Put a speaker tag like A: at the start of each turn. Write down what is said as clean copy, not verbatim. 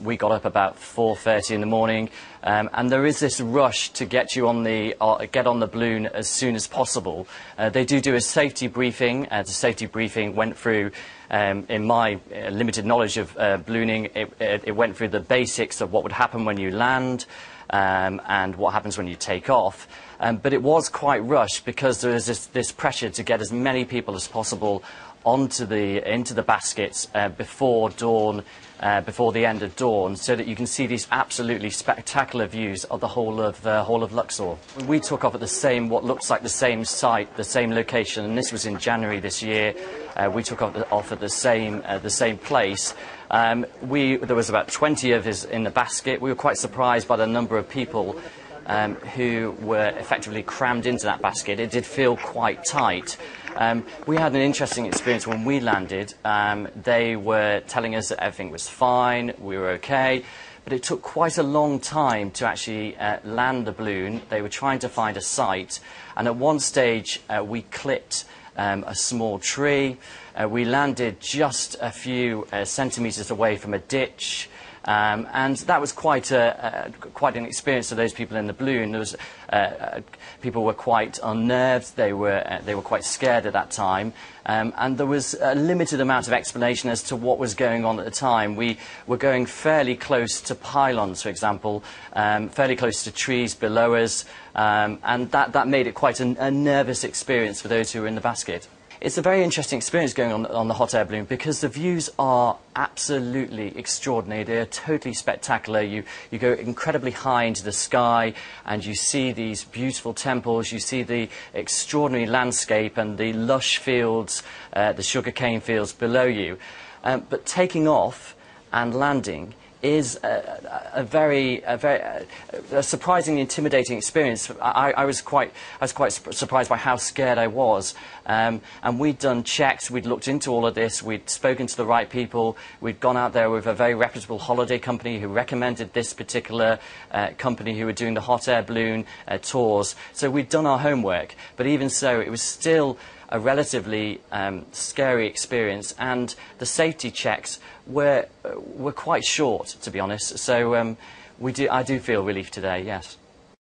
A: We got up about 4:30 in the morning, and there is this rush to get you on get on the balloon as soon as possible. They do a safety briefing. The safety briefing went through, in my limited knowledge of ballooning, it went through the basics of what would happen when you land and what happens when you take off. But it was quite rushed because there is this pressure to get as many people as possible into the baskets before dawn, before the end of dawn, so that you can see these absolutely spectacular views of the whole of Luxor. We took off at what looks like the same site, the same location, and this was in January this year. We took off at the same place. There was about 20 of us in the basket. We were quite surprised by the number of people who were effectively crammed into that basket. It did feel quite tight. We had an interesting experience when we landed. They were telling us that everything was fine, we were okay, but it took quite a long time to actually land the balloon. They were trying to find a site, and at one stage we clipped a small tree. We landed just a few centimetres away from a ditch. And that was quite an experience for those people in the balloon. There was, people were quite unnerved. They were quite scared at that time, and there was a limited amount of explanation as to what was going on at the time. We were going fairly close to pylons, for example, fairly close to trees below us, and that made it quite a nervous experience for those who were in the basket. It's a very interesting experience going on the hot air balloon because the views are absolutely extraordinary. They are totally spectacular. You go incredibly high into the sky and you see these beautiful temples, you see the extraordinary landscape and the lush fields, the sugarcane fields below you. But taking off and landing is a very surprisingly intimidating experience. I was quite surprised by how scared I was. And we'd done checks, we'd looked into all of this, we'd spoken to the right people, we'd gone out there with a very reputable holiday company who recommended this particular company who were doing the hot air balloon tours. So we'd done our homework, but even so, it was still a relatively scary experience, and the safety checks were quite short, to be honest. So I do feel relief today, yes.